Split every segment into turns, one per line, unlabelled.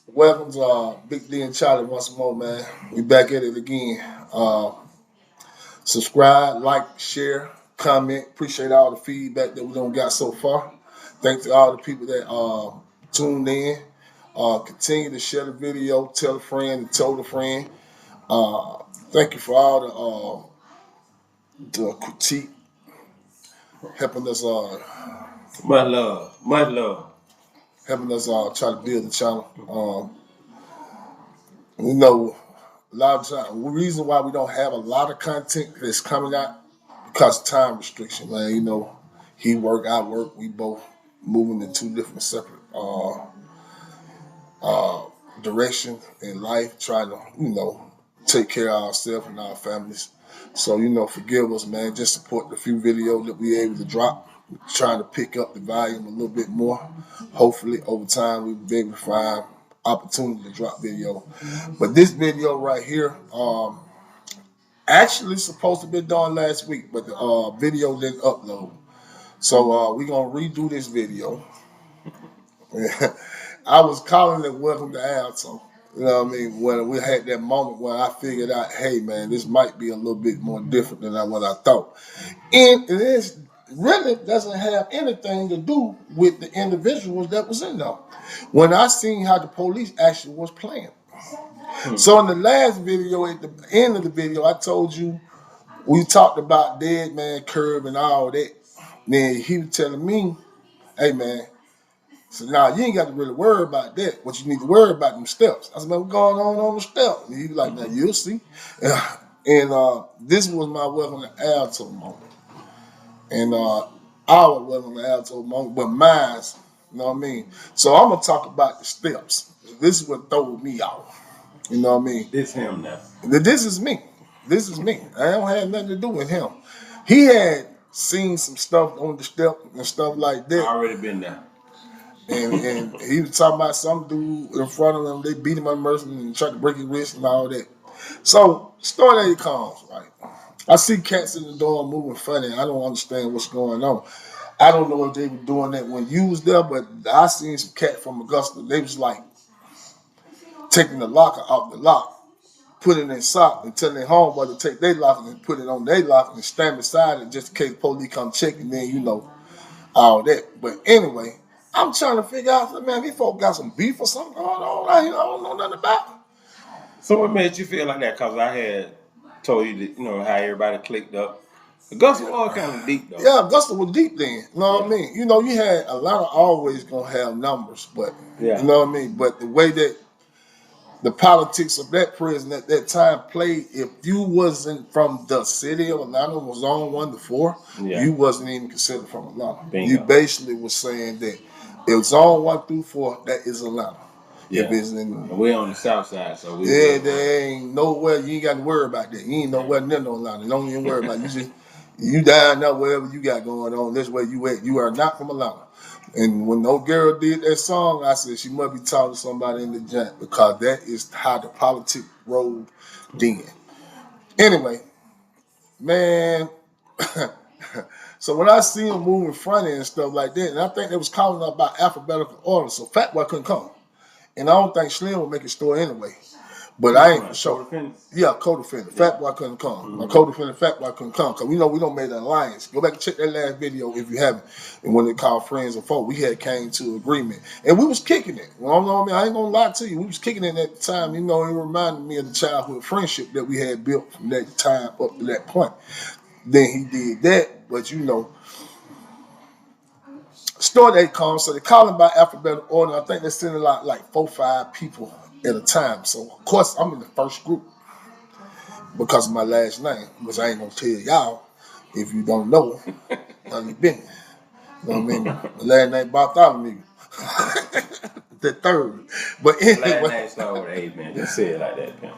Welcome to Big D and Charlie once more, man. We back at it again. Uh, Subscribe, like, share, comment. Appreciate all the feedback that we don't got so far. Thanks to all the people that tuned in. Continue to share the video, tell a friend, tell a friend. Uh, Thank you for all the critique, helping us
Much love.
try to build the channel. We know a lot of time. The reason why we don't have a lot of content that's coming out because of time restriction, man. He work, I work. We both moving in two different separate directions in life, trying to take care of ourselves and our families. So forgive us, man. Just support the few videos that we able to drop. Trying to pick up the volume a little bit more. Hopefully, over time, we'll be able to find opportunity to drop video. But this video right here, actually supposed to be done last week, but the video didn't upload. So we're gonna redo this video. I was calling it "Welcome to Alto." You know what I mean? When we had that moment where I figured out, hey man, this might be a little bit more different than what I thought, and it is really doesn't have anything to do with the individuals that was in there. When I seen how the police actually was playing. So in the last video, at the end of the video, I told you we talked about dead man curve and all that. Then he was telling me, hey man, so now you ain't got to really worry about that. What you need to worry about them steps. I said, man, what's going on the step? And he was like, now you'll see. And this was my welcome to Alto moment. And our welcome to Alto moment, but mine's, you know what I mean? So I'm gonna talk about the steps. This is what threw me off. You know what I mean?
This him now.
This is me. This is me. I don't have nothing to do with him. He had seen some stuff on the step and stuff like that.
Already been there.
And he was talking about some dude in front of him. They beat him unmercifully and tried to break his wrist and all that. So, story that comes, right? I see cats in the door moving funny. I don't understand what's going on. I don't know if they were doing that when you was there, but I seen some cat from Augusta. They was like taking the locker off the lock, put it in their sock, and tell their homeboy to take their locker and put it on their locker and stand beside it just in case police come check and then all that. But anyway, I'm trying to figure out, man, these folks got some beef or something going on out here I don't know nothing about.
So what made you feel like that? Because I had told you that, how everybody clicked up. Augusta was kind of deep, though.
Yeah, Augusta was deep then. You know what I mean? You had a lot of always going to have numbers, but you know what I mean? But the way that the politics of that prison at that time played, if you wasn't from the city of Atlanta, was on 1 to 4, you wasn't even considered from Atlanta.
Bingo.
You basically was saying that if it's on 1 through 4, that is Atlanta.
Yeah.
If it's in,
and we're on the south side, so
there ain't nowhere, you ain't got to worry about that. You ain't nowhere near no Atlanta. Don't even worry about it. You down there wherever you got going on. That's where you at. You are not from Atlanta. And when no girl did that song, I said she must be talking to somebody in the joint because that is how the politics rolled then. Anyway, man. So when I see him moving funny and stuff like that, and I think they was calling up by alphabetical order, so Fat Boy couldn't come. And I don't think Slim would make a story anyway. But I ain't for sure. Yeah, co-defendant. Fat Boy couldn't come. My co-defendant, Fat Boy couldn't come. Because we know we don't make an alliance. Go back and check that last video if you haven't. And when they called friends and folk, we had came to agreement. And we was kicking it. You know what I mean? I ain't going to lie to you. We was kicking it at the time. It reminded me of the childhood friendship that we had built from that time up to that point. Then he did that. But story that comes, so they call him by alphabetical order. I think they're sending like 4 or 5 people at a time. So of course I'm in the first group because of my last name, which I ain't gonna tell y'all if you don't know. None of business. You know what I mean? The last name Bartholomew. The third. But anyway.
Last name started with A, man. Just say it like that, man.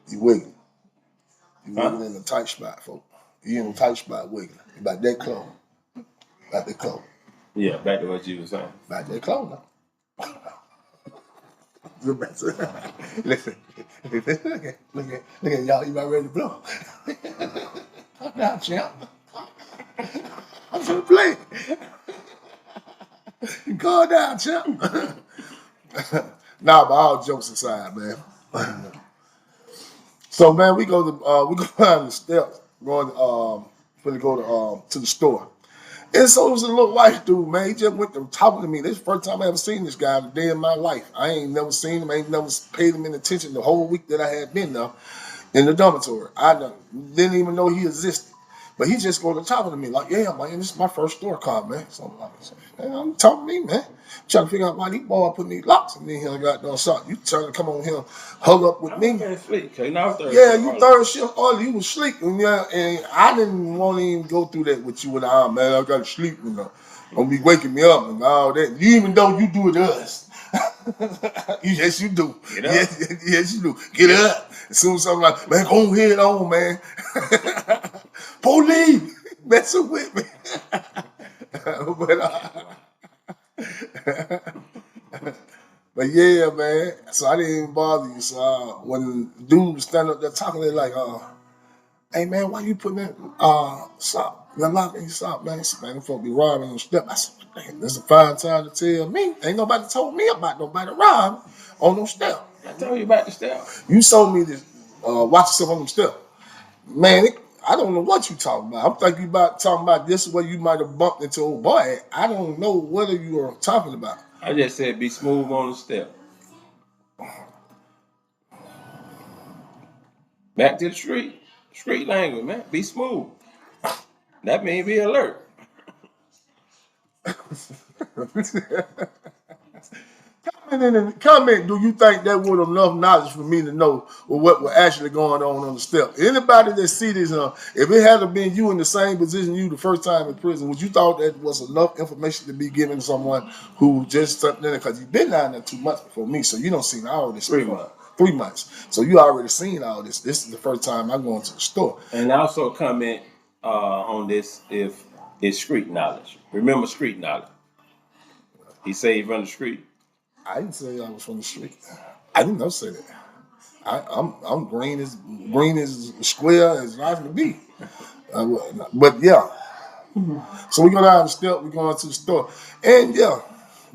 You wiggling. You wiggling in a tight spot, folks. You in a tight spot wiggling. You about that close. About that close.
Yeah, back to what you were saying.
About that close now. Listen, look at y'all. You about ready to blow? Calm down, champ. I'm trying to play. calm down, champ. Nah, but all jokes aside, man. So man, we go down the steps, going finna go to the store. And so it was a little white dude, man. He just went to talking to me. This is the first time I ever seen this guy in a day in my life. I ain't never seen him. I ain't never paid him any attention the whole week that I had been there in the dormitory. Didn't even know he existed. But he just going to talk to me like, yeah, man, this is my first store card, man. So I'm like, man, I'm talking to me, man. Trying to figure out why these boys putting these locks in here. Got done something. You trying to come on here, hug up with me? Yeah, you third shift early. You was sleeping, yeah, and I didn't want to even go through that with you. With man, I got to sleep, you know. Don't be waking me up and all that. You even though you do it to us. Yes, you do. Yes, you do. Get up. As soon as I'm like, man, go ahead on, man. Police messing with me. But yeah, man. So I didn't even bother you. So when dude was standing up there talking, they're like, hey man, why you putting that sock? You're locking your sock, man. He said, man, them folk be robbing on the step. I said, man, this is a fine time to tell me. Ain't nobody told me about nobody robbing on no step.
I told you about the step.
You told me to watch yourself on them step. Man, I don't know what you talking about. I'm thinking about talking about this where you might have bumped into old boy. I don't know what you are talking about.
I just said be smooth on the step. Back to the street. Street language, man. Be smooth. That means be alert.
Comment, do you think that would enough knowledge for me to know what was actually going on the step? Anybody that see this, if it had been you in the same position you the first time in prison, would you thought that was enough information to be given to someone who just stepped in there? Because you've been down there 2 months before me, so you don't see all this.
3 months.
3 months. So you already seen all this. This is the first time I'm going to the store.
And also comment on this if it's street knowledge. Remember street knowledge. He said he run the street.
I didn't say I was from the street. I didn't know say that. I'm green as square as life can be. But yeah. So we go down the step, we going to the store. And yeah,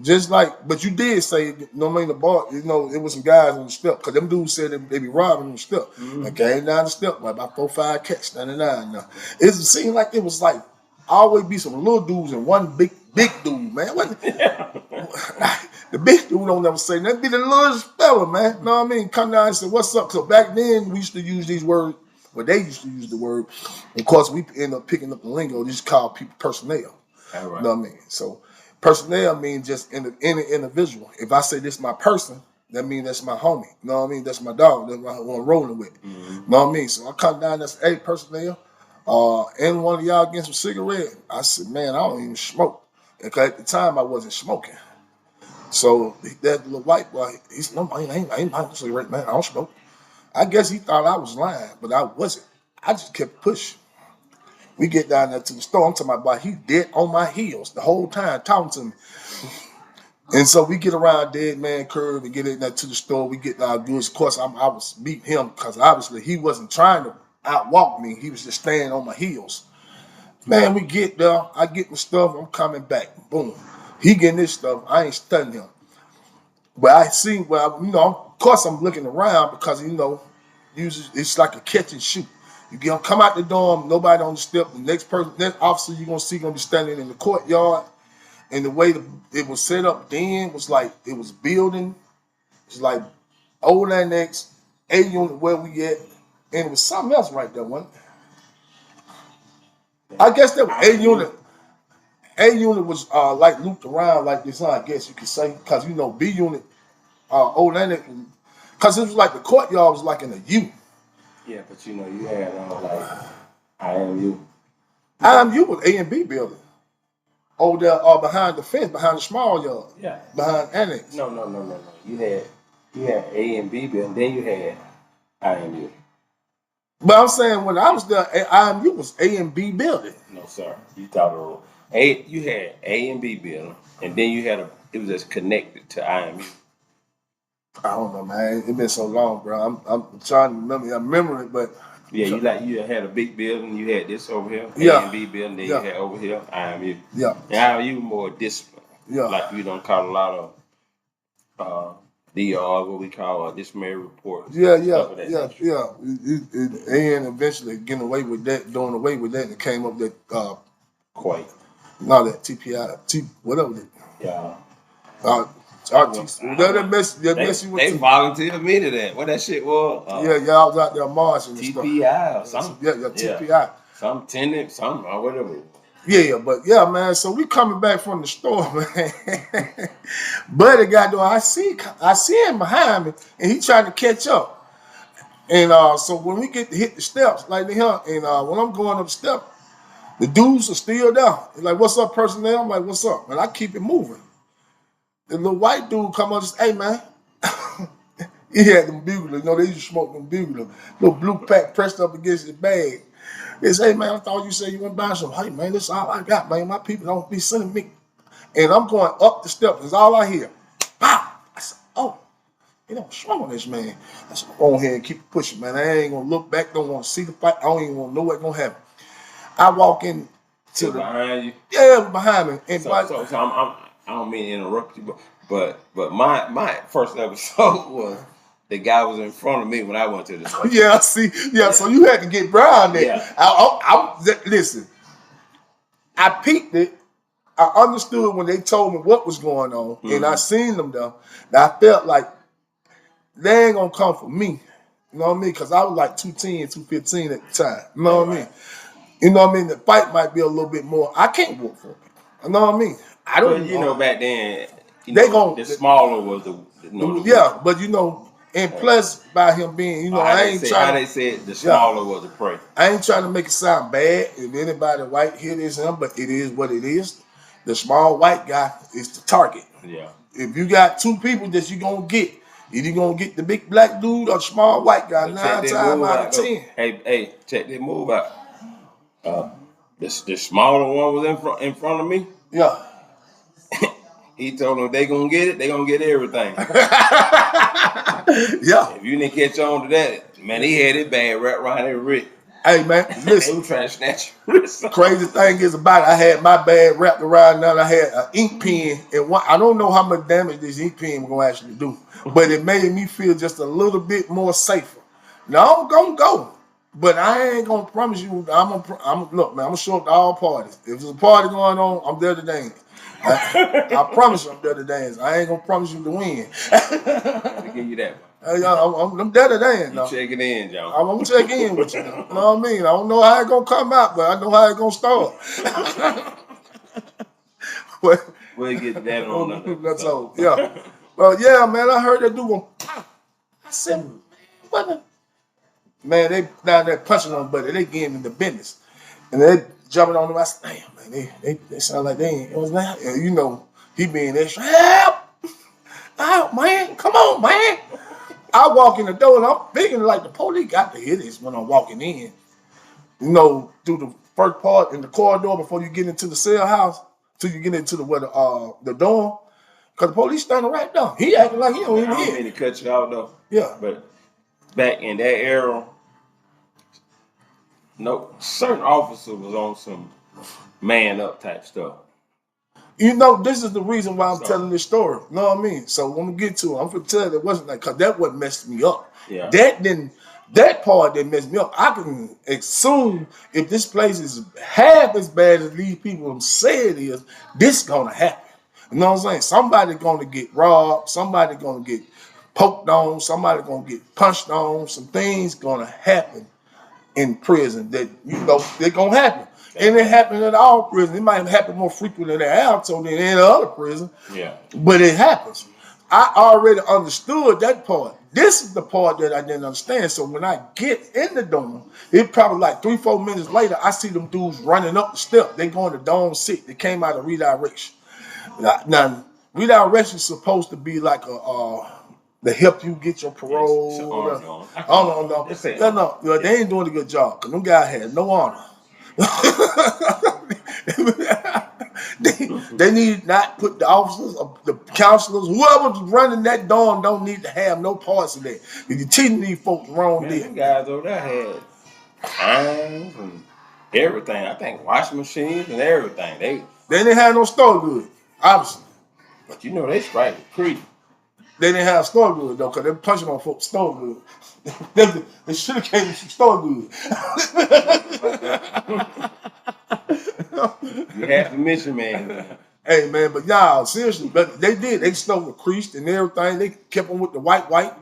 just like, but you did say, no man, the bar, you know, it was some guys on the step, because them dudes said they be robbing on the step. I came down the step, like about 4 or 5 cats standing down now. It seemed like it was like, always be some little dudes and one big dude, man. The big dude don't never say nothing. Be the littlest fella, man. You know what I mean? Come down and say, what's up? So back then, we used to use these words. Well, they used to use the word. Of course, we end up picking up the lingo. They just call people personnel.
Right.
You know what I mean? So personnel means just any individual. If I say this is my person, that means that's my homie. You know what I mean? That's my dog. That's what I'm rolling with. You know what I mean? So I come down and say, hey, personnel, and one of y'all getting some cigarette? I said, man, I don't even smoke. Because at the time, I wasn't smoking. So that little white boy, he said, no, I ain't buying a cigarette, man. I don't smoke. I guess he thought I was lying, but I wasn't. I just kept pushing. We get down there to the store. I'm talking about he dead on my heels the whole time talking to me. And so we get around Dead Man Curve and get in there to the store. We get our goods. Of course, I was beating him because obviously he wasn't trying to outwalk me. He was just staying on my heels. Man, we get there. I get my stuff. I'm coming back. Boom. He getting this stuff. I ain't stunning him. But I see, of course I'm looking around because, usually it's like a catch and shoot. You come out the dorm, nobody on the step. The next officer you're going to see going to be standing in the courtyard. And the way it was set up then was like, it was building. It's like old annex, A unit where we at. And it was something else right there, wasn't it? I guess that was A unit. A unit was like looped around like this, I guess you could say. Because, B unit, old annex, because it was like the courtyard was like in a U.
Yeah, but you had like IMU.
IMU was A and B building. Over there behind the fence, behind the small yard.
Yeah.
Behind annex.
No. You had A and B building, then you had IMU.
But I'm saying when I was there, IMU was A and B building.
No, sir. You thought you had A and B building, and then you had it was just connected to IMU.
I don't know, man. It's been so long, bro. I'm trying to remember. I remember it, but
yeah, you had a big building. You had this over here, A and B building. Then you had over here IMU.
Yeah,
and IMU more discipline.
Yeah.
Like we don't call a lot of DR, what we call disciplinary reports.
Yeah. And eventually getting away with that, doing away with that, and it came up that
Quite.
not that TPI, whatever that.
Yeah.
That messy with
they volunteered me to that. What that shit was?
y'all was out there marching and stuff.
TPI or something.
Yeah, TPI.
Some tenant, something or whatever.
Yeah, but yeah, man. So we coming back from the store, man. Buddy got doing. I see him behind me, and he trying to catch up. And so when we get to hit the steps, like the hell, and when I'm going up the step, the dudes are still down. He's like, "What's up, personnel?" I'm like, "What's up?" And I keep it moving. The little white dude come up and say, "Hey, man." He had them buglers. They used to smoke them buglers. Little blue pack pressed up against his bag. They say, "Hey, man, I thought you said you went buy some." "Hey, man, this is all I got, man. My people don't be sending me." And I'm going up the steps. That's all I hear. Pow! I said, "Oh, what's wrong with this man?" I said, "Go ahead and keep pushing, man. I ain't going to look back. Don't want to see the fight. I don't even want to know what's going to happen." I walk in to
behind you?
Yeah, behind me. And
so I don't mean to interrupt you, but my first episode was the guy was in front of me when I went to the store.
Yeah, see, so you had to get Brian there. Yeah. Listen, I peeped it. I understood when they told me what was going on, and I seen them though. I felt like they ain't gonna come for me. You know what I mean? Because I was like 210, 215 at the time. You know what I mean? You know what I mean? The fight might be a little bit more. I can't work for it. You know what I mean? I don't.
But back then, the smaller was the.
Yeah, but and plus by him being, I ain't trying.
How they said the smaller was the prey.
I ain't trying to make it sound bad. If anybody white hear this, but it is what it is. The small white guy is the target.
Yeah.
If you got two people that you gonna get, either you gonna get the big black dude or the small white guy. 9 times out of 10.
Hey, check that move out. The smaller one was in front of me.
Yeah.
He told them they gonna get it. They gonna get everything.
Yeah.
If you didn't catch on to that, man, he had it bad right around every wrist.
Hey man, listen.
They were trying to snatch your wrist.
Crazy thing is about it, I had my bag wrapped around now. I had an ink pen, and I don't know how much damage this ink pen was gonna actually do, but it made me feel just a little bit more safer. Now I'm gonna go, but I ain't gonna promise you. Look, man. I'm gonna show up to all parties. If there's a party going on, I'm there to dance. I promise you, I'm there to dance. I ain't gonna promise you to win.
I'll give you that one.
I'm there to dance.
You checking in, John.
I'm gonna check in with you. You know what I mean? I don't know how it's gonna come out, but I know how it's gonna start.
We'll get that on.
That's all. Yeah. Well, yeah, man. I heard that dude going. I said, what the? Man, they down there punching on buddy. They getting in the business, and they jumping on them. I said, damn, man. They sound like they ain't. It was not. He being extra. Help, man. Come on, man. I walk in the door and I'm thinking like the police got to hear this when I'm walking in. Through the first part in the corridor before you get into the cell house, till you get into the dorm. Because the police standing right there. He acting like he don't even hear.
I don't mean to cut you out though.
Yeah.
But back in that era, certain officer was on some man up type stuff.
This is the reason why I'm telling this story. You know what I mean? So when we get to it, I'm going to tell you it wasn't like, because that what messed me up.
Yeah.
That part that messed me up, I can assume if this place is half as bad as these people say it is, this is going to happen. You know what I'm saying? Somebody going to get robbed. Somebody going to get poked on. Somebody going to get punched on. Some things going to happen in prison that, they're going to happen. And it happened at all prisons. It might happen more frequently at Alto than any other prison.
Yeah.
But it happens. I already understood that part. This is the part that I didn't understand. So when I get in the dorm, it probably like 3-4 minutes later, I see them dudes running up the step. They going to dorm 6. They came out of redirection. Now redirection is supposed to be like to help you get your parole. No. They ain't doing a good job because them guys had no honor. They need not put the officers, the counselors, whoever's running that dorm don't need to have no parts of that. If you're teaching these folks wrong,
them guys over there had irons and everything. I think washing machines and everything. They
didn't have no store good, obviously.
But you know they strike with Creed.
They didn't have store good though, cause they punching on folks store good. They should have came to store good.
You have to mention, man.
Hey man, but y'all seriously, but they did. They stole with creased and everything. They kept them with the white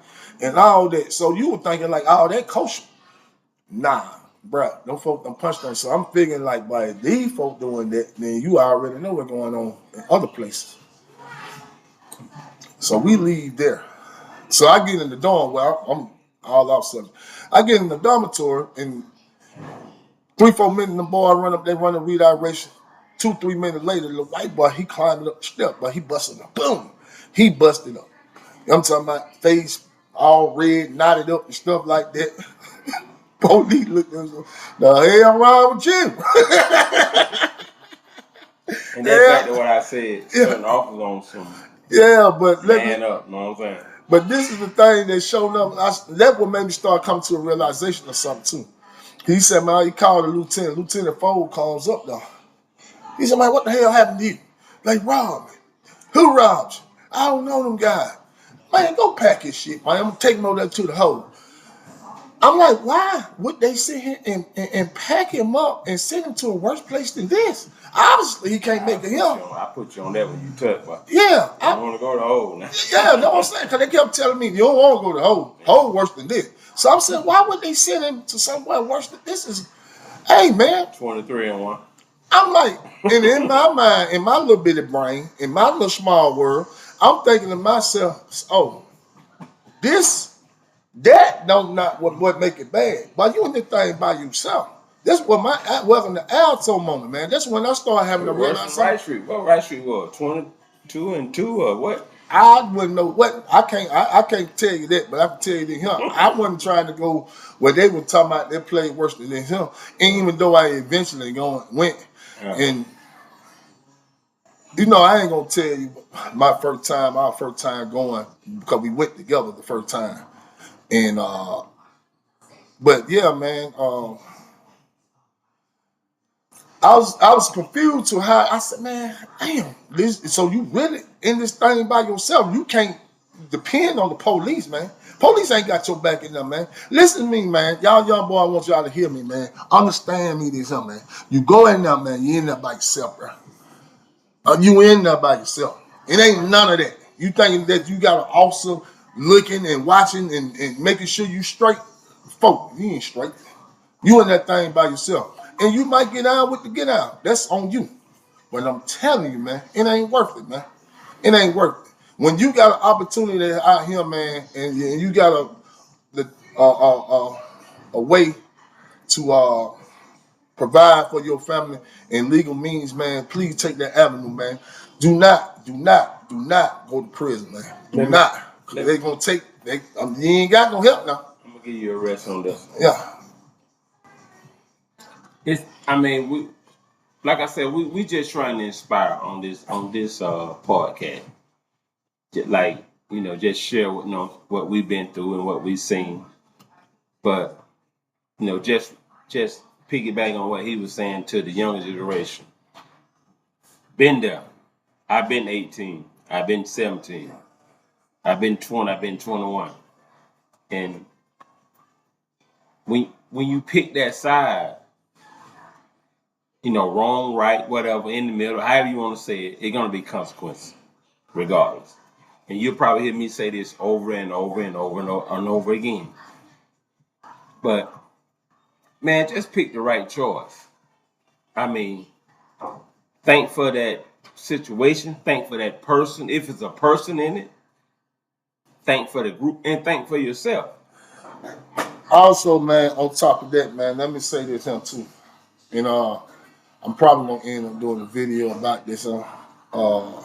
and all that. So you were thinking like, oh, that kosher. Nah, bruh, them folk done punched on. So I'm figuring like by these folk doing that, then you already know what's going on in other places. So we leave there. So I get in the dorm. Well, I'm all out something. I get in the dormitory and 3-4 minutes the boy run up. They run a redirection. 2-3 minutes later, the white boy he climbed up the step, but he busted up. Boom, he busted up. I'm talking about face all red, knotted up and stuff like that. Police looked at him. The hell wrong with you?
And that's back to what I said. Certain offers on some.
Yeah, but
man up, know what I'm saying?
But this is the thing that showed up. That what made me start coming to a realization of something too. He said, man, he called the lieutenant. Lieutenant Fold calls up though. He said, man, what the hell happened to you? They robbed me. Who robbed you? I don't know them guys. Man, go pack his shit, man. I'm gonna take him over there to the hole. I'm like, why would they sit here and pack him up and send him to a worse place than this? Obviously, he can't make it here.
I put you on that when you touch, but
yeah,
I don't want to go to the hole now.
Yeah, know what I'm saying? Because they kept telling me, you don't want to go to the hole. Hole worse than this. So I'm saying, why would they send him to somewhere worse than this? Is, hey, man.
23-1.
I'm like, and in my mind, in my little bitty brain, in my little small world, I'm thinking to myself, oh, that don't not what make it bad. But you in this thing by yourself. That's what my welcome to Alto moment, man. That's when I started having to realize
Right Street. What Right Street was? 22-2 or what?
I wouldn't know what I can't tell you that, but I can tell you that him. I wasn't trying to go where they were talking about they played worse than him. And even though I eventually went and you know, I ain't gonna tell you our first time going because we went together the first time. And but yeah, man, I was confused to how I said, man, damn, so you really in this thing by yourself. You can't depend on the police, man. Police ain't got your back in there, man. Listen to me, man. Y'all young boy, I want y'all to hear me, man. Understand me this, man. You go in there, man, you in there by yourself, bro. You in there by yourself. It ain't none of that. You thinking that you got an officer looking and watching and making sure you straight. Folk, you ain't straight. You in that thing by yourself. And you might get out with the get out. That's on you. But I'm telling you, man, it ain't worth it, man. It ain't worth it. When you got an opportunity out here, man, and you got a way to provide for your family and legal means, man, please take that avenue, man. Do not go to prison, man. Do not. They're gonna take. You ain't got no help now.
I'm gonna give you a rest on this.
Yeah.
We like I said, we just trying to inspire on this podcast. Like, just share what we've been through and what we've seen. But just piggyback on what he was saying to the younger generation. Been there. I've been 18. I've been 17. I've been 20. I've been 21. And when you pick that side, wrong, right, whatever, in the middle, however you want to say it, it's gonna be consequences, regardless. And you'll probably hear me say this over and over and over and over again. But man, just pick the right choice. I mean, thank for that situation, thank for that person, if it's a person in it, thank for the group, and thank for yourself.
Also, man, on top of that, man, let me say this here too. I'm probably gonna end up doing a video about this, because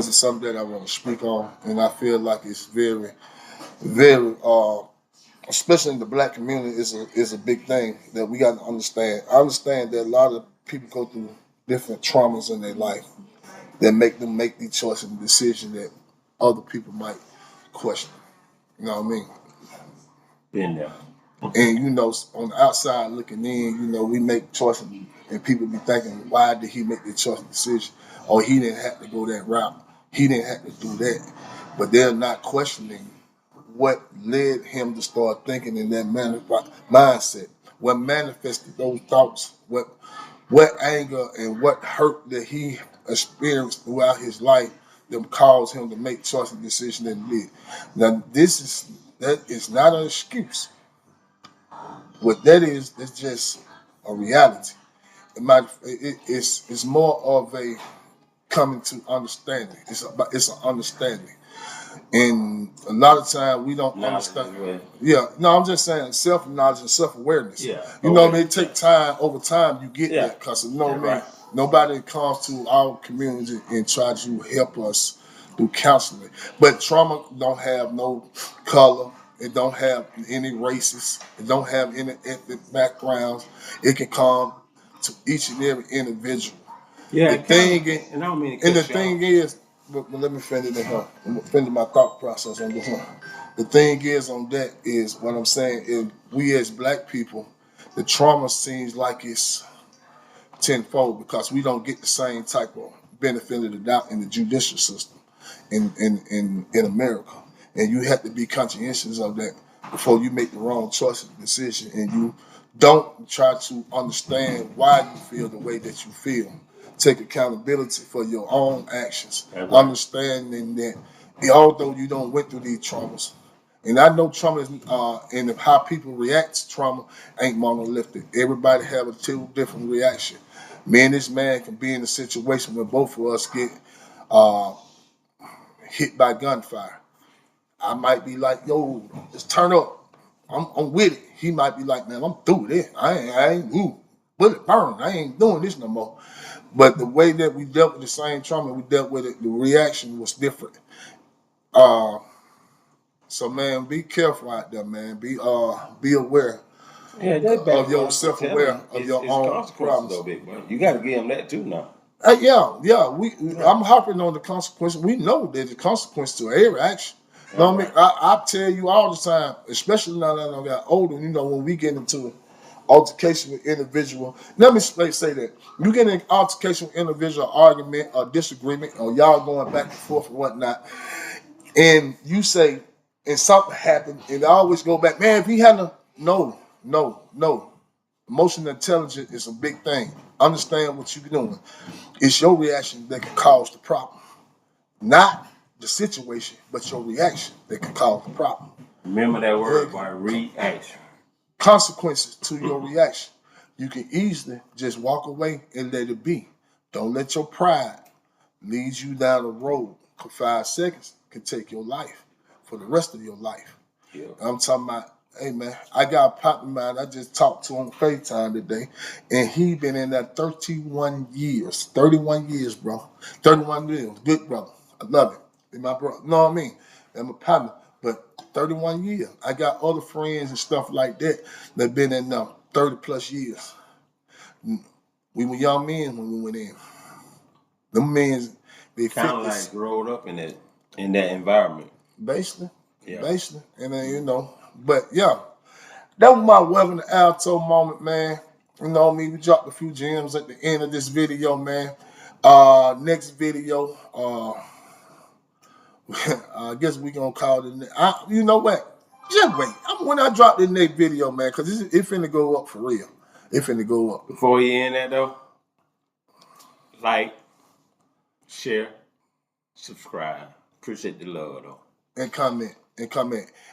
it's something that I want to speak on, and I feel like it's very, very, especially in the black community, is a big thing that we got to understand. I understand that a lot of people go through different traumas in their life that make them make these choices and decisions that other people might question. You know what I mean?
Been there.
And on the outside looking in, we make choices, and people be thinking, why did he make the choice and decision? Or he didn't have to go that route. He didn't have to do that. But they're not questioning what led him to start thinking in that mindset. What manifested those thoughts? What anger and what hurt that he experienced throughout his life that caused him to make choices and decisions that he did. Now, that is not an excuse. What that is just a reality. It's more of a coming to understanding. It's an understanding. And a lot of times we don't understand. Yeah, no, I'm just saying self knowledge and self awareness.
Yeah,
you know, it take time. Over time, you get that because right. Nobody comes to our community and try to help us through counseling. But trauma don't have no color. It don't have any races. It don't have any ethnic backgrounds. It can come to each and every individual.
Yeah,
the thing,
and I don't mean to
and the thing is, but let me finish my thought process on this one. The thing is on that is what I'm saying is we as black people, the trauma seems like it's tenfold because we don't get the same type of benefit of the doubt in the judicial system in America. And you have to be conscientious of that before you make the wrong choice and decision. And you don't try to understand why you feel the way that you feel. Take accountability for your own actions. Right. Understanding that although you don't went through these traumas, and I know trauma is, and how people react to trauma ain't monolithic. Everybody have a two different reaction. Me and this man can be in a situation where both of us get hit by gunfire. I might be like, yo, just turn up. I'm with it. He might be like, man, I'm through this. I ain't bullet burn. I ain't doing this no more. But the way that we dealt with the same trauma, we dealt with it, the reaction was different. So man, be careful out there, man. Be aware.
Yeah, that
of your self-aware of your own problems.
Though, big boy. You got to give him that too now.
I'm harping on the consequences. We know there's a consequence to every action. You know what I mean? I tell you all the time, especially now that I got older, you know, when we get into altercation with individual. Let me say that. You get in an altercation with individual argument or disagreement, or y'all going back and forth and whatnot, and you say, and something happened, and I always go back, man, if he hadn't, no. Emotional intelligence is a big thing. Understand what you're doing. It's your reaction that can cause the problem. Not the situation, but your reaction that can cause the problem.
Remember that word by reaction.
Consequences to your reaction. You can easily just walk away and let it be. Don't let your pride lead you down a road. 5 seconds can take your life for the rest of your life. Yeah. I'm talking about, hey man, I got a partner of mine. I just talked to him on FaceTime today, and he been in that 31 years. 31 years, bro. 31 years. Good brother. I love it. He's my brother. You know what I mean? I'm a partner. But 31 years. I got other friends and stuff like that that been in 30 plus years. We were young men when we went in. Them men, they
kind of like growed up in that environment.
Basically. And then, you know, but yeah, that was my Welcome to Alto moment, man. You know what I mean? We dropped a few gems at the end of this video, man. Next video, I guess we gonna call it. You know what? Just wait. When I drop the next video, man, because it finna go up for real. It finna go up.
Before you end that though, like, share, subscribe. Appreciate the love though.
And comment.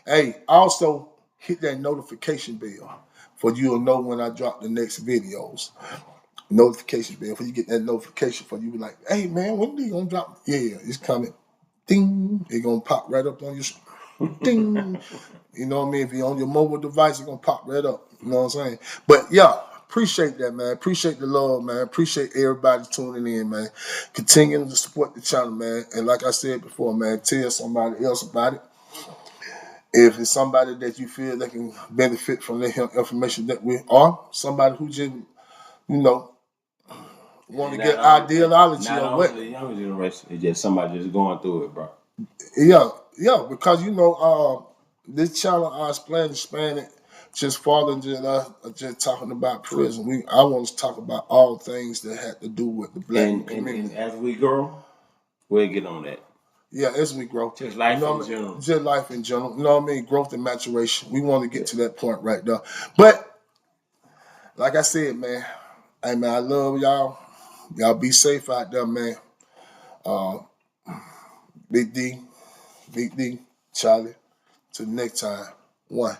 Hey, also hit that notification bell for you'll know when I drop the next videos. Notification bell for you get that notification for you be like, hey man, when are you gonna drop? Yeah, it's coming. Ding, it's gonna pop right up on your screen. Ding. You know what I mean? If you're on your mobile device, it's gonna pop right up. You know what I'm saying? But yeah, appreciate that, man. Appreciate the love, man. Appreciate everybody tuning in, man. Continuing to support the channel, man. And like I said before, man, tell somebody else about it. If it's somebody that you feel that can benefit from the information that we are, somebody who just, you know, want to get ideology
of what. Not only the younger generation, it's just somebody just going through it, bro.
Yeah, because you know, this channel I explained Hispanic just falling just talking about prison. I want to talk about all things that had to do with the black community.
And as we grow, we'll get on that.
Yeah, as we grow.
Just life
you know
in
what I mean?
general.
Just life in general. You know what I mean? Growth and maturation. We want to get to that point right there. But like I said, man, hey man, I love y'all. Y'all be safe out there, man. Uh, Big D, Big D, Charlie. Till next time. One.